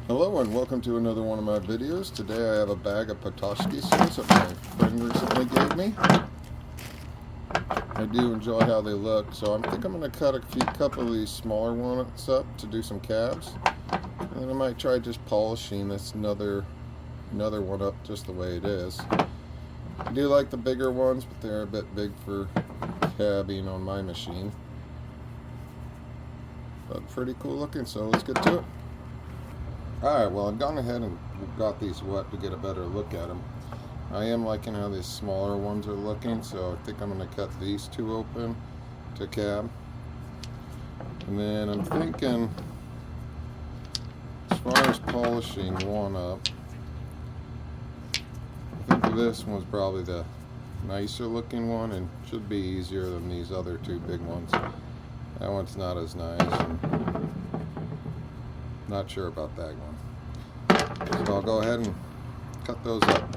Hello and welcome to another one of my videos. Today I have a bag of Petoskey Stones that my friend recently gave me. I do enjoy how they look, so I think I'm going to cut a couple of these smaller ones up to do some cabs. And then I might try just polishing this another one up just the way it is. I do like the bigger ones, but they're a bit big for cabbing on my machine. But pretty cool looking, so let's get to it. Alright, well I've gone ahead and got these wet to get a better look at them. I am liking how these smaller ones are looking, so I think I'm going to cut these two open to cab. And then I'm thinking, as far as polishing one up, I think this one's probably the nicer looking one and should be easier than these other two big ones. That one's not as nice, and not sure about that one. So I'll go ahead and cut those up.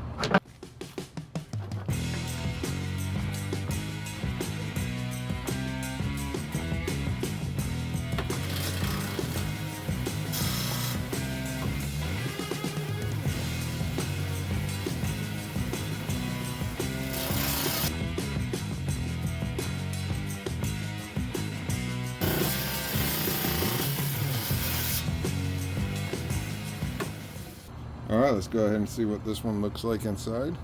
Alright, let's go ahead and see what this one looks like inside.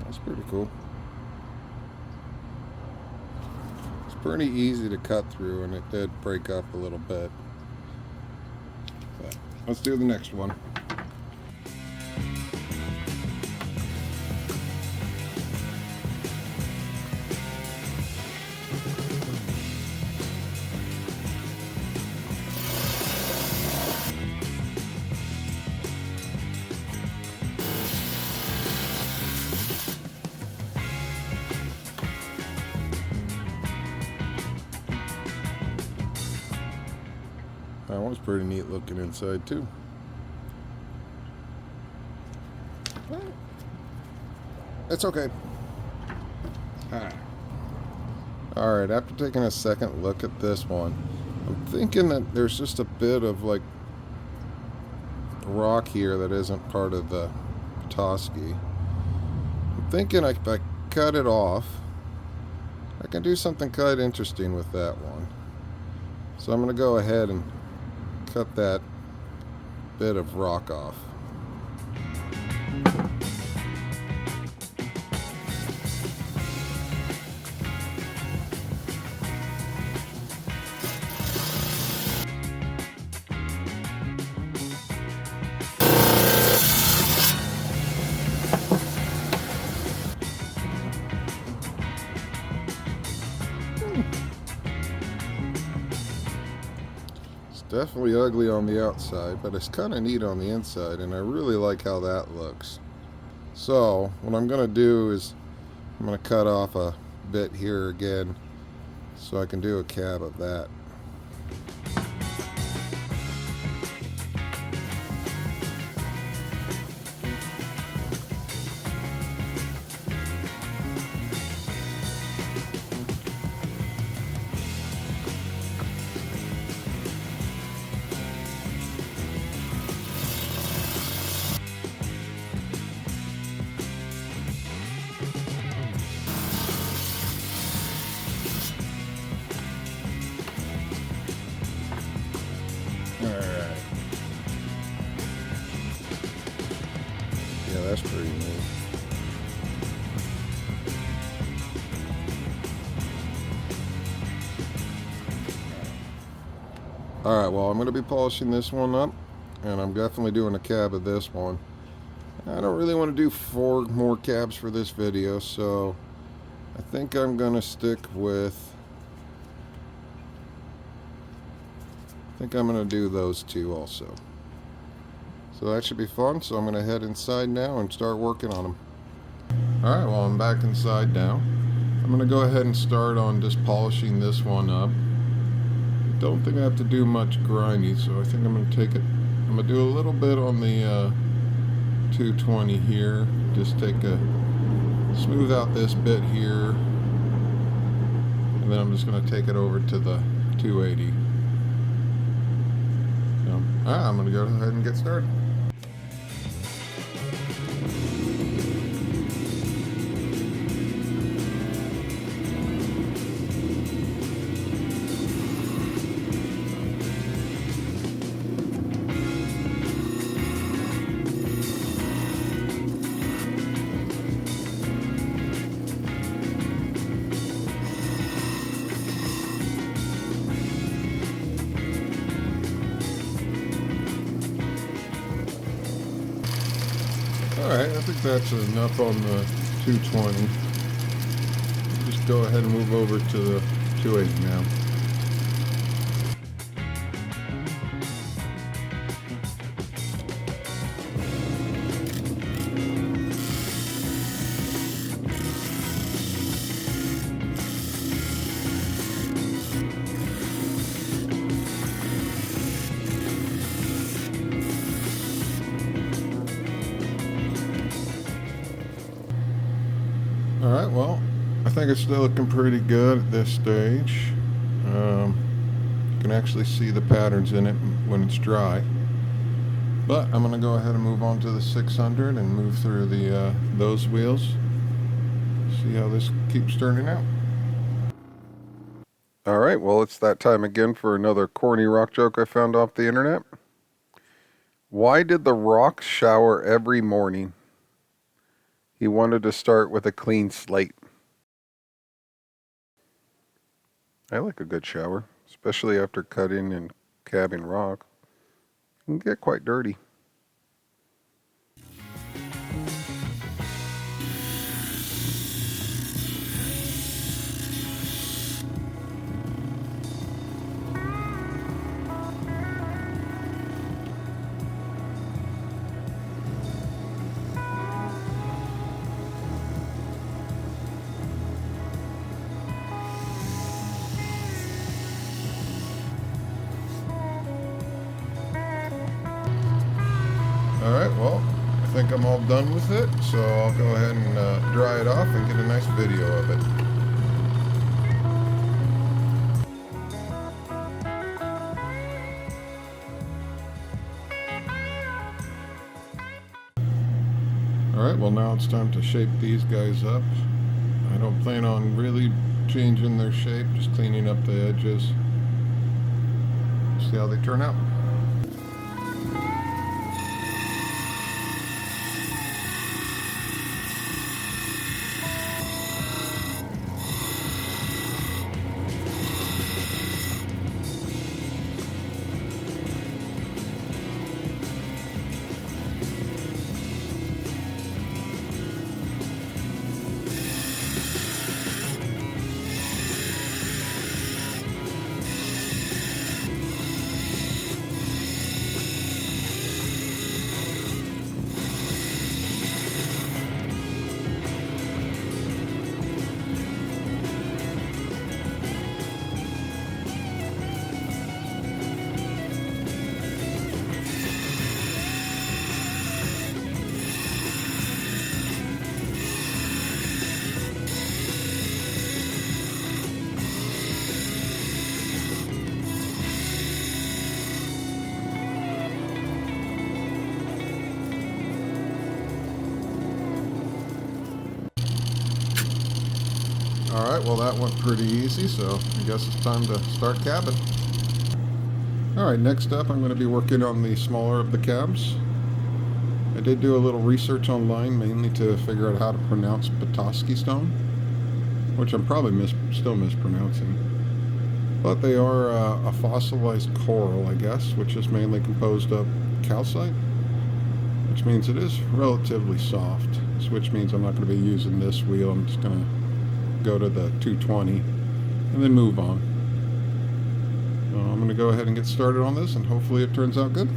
That's pretty cool. It's pretty easy to cut through, and it did break up a little bit. But let's do the next one. That one's pretty neat looking inside too. It's okay. Alright, after taking a second look at this one, I'm thinking that there's just a bit of like rock here that isn't part of the Petoskey. I'm thinking if I cut it off, I can do something quite interesting with that one. So I'm going to go ahead and cut that bit of rock off. Definitely ugly on the outside, but it's kind of neat on the inside, and I really like how that looks. So what I'm going to do is I'm going to cut off a bit here again so I can do a cab of that. Yeah, that's pretty neat. Alright, well I'm going to be polishing this one up, and I'm definitely doing a cab of this one. I don't really want to do 4 more cabs for this video, so I think I'm going to stick with, I think I'm going to do those 2 also. So that should be fun, so I'm going to head inside now and start working on them. Alright, well I'm back inside now. I'm going to go ahead and start on just polishing this one up. Don't think I have to do much grinding, so I think I'm going to take it, I'm going to do a little bit on the 220 here. Just smooth out this bit here. and then I'm just going to take it over to the 280. So, I'm going to go ahead and get started. Alright, I think that's enough on the 220. Just go ahead and move over to the 280 now. Alright, well, I think it's still looking pretty good at this stage. You can actually see the patterns in it when it's dry. But I'm going to go ahead and move on to the 600 and move through the those wheels. See how this keeps turning out. Alright, well, it's that time again for another corny rock joke I found off the internet. Why did the Rock shower every morning? He wanted to start with a clean slate. I like a good shower, especially after cutting and cabbing rock. It can get quite dirty. Alright, well, I think I'm all done with it, so I'll go ahead and dry it off and get a nice video of it. Alright, well now it's time to shape these guys up. I don't plan on really changing their shape, just cleaning up the edges. See how they turn out. Alright, well that went pretty easy, so I guess it's time to start cabbing. Alright, next up I'm going to be working on the smaller of the cabs. I did do a little research online, mainly to figure out how to pronounce Petoskey stone, which I'm probably still mispronouncing. But they are a fossilized coral, I guess, which is mainly composed of calcite, which means it is relatively soft, which means I'm not going to be using this wheel. I'm just going to go to the 220 and then move on. So I'm going to go ahead and get started on this, and hopefully it turns out good.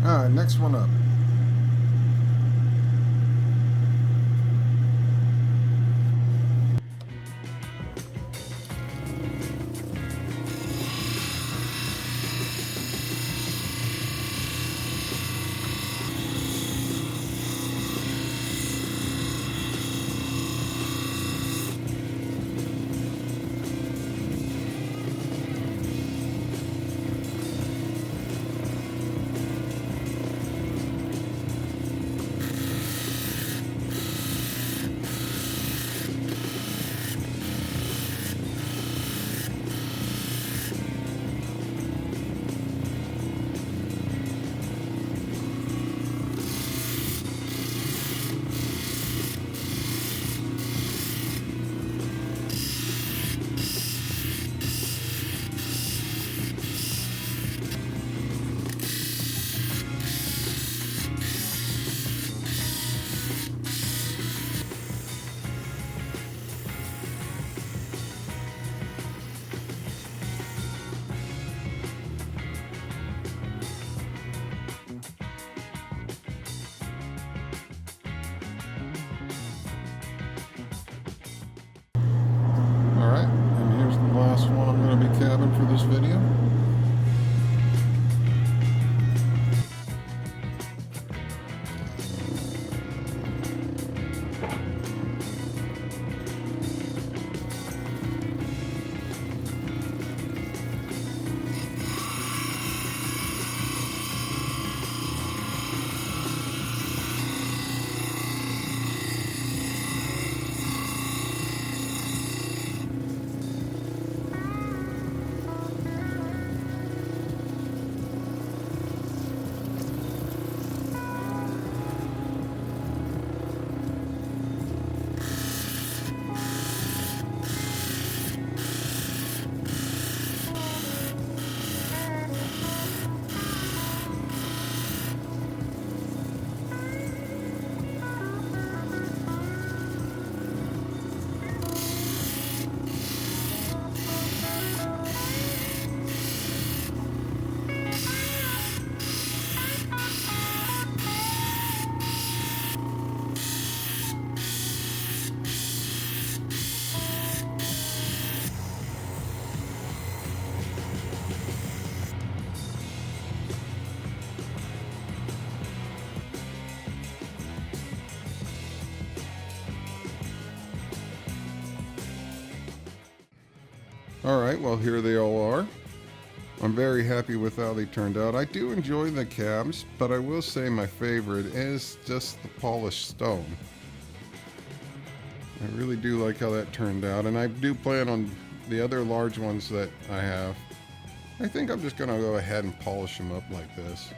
Alright, next one up. Alright, and here's the last one I'm going to be cabbing for this video. Alright, well here they all are. I'm very happy with how they turned out. I do enjoy the cabs, but I will say my favorite is just the polished stone. I really do like how that turned out, and I do plan on the other large ones that I have. I think I'm just going to go ahead and polish them up like this.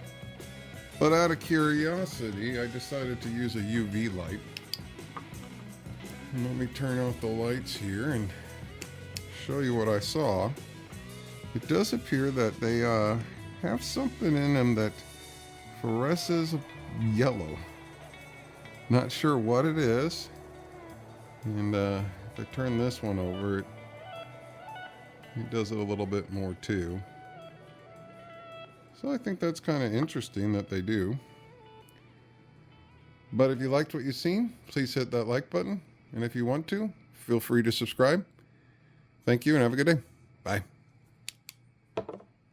But out of curiosity, I decided to use a UV light. And let me turn off the lights here and show you what I saw. It does appear that they have something in them that fluoresces yellow. Not sure what it is. And if I turn this one over, it does it a little bit more too. So I think that's kind of interesting that they do. But if you liked what you've seen, please hit that like button. And if you want to, feel free to subscribe. Thank you and have a good day. Bye.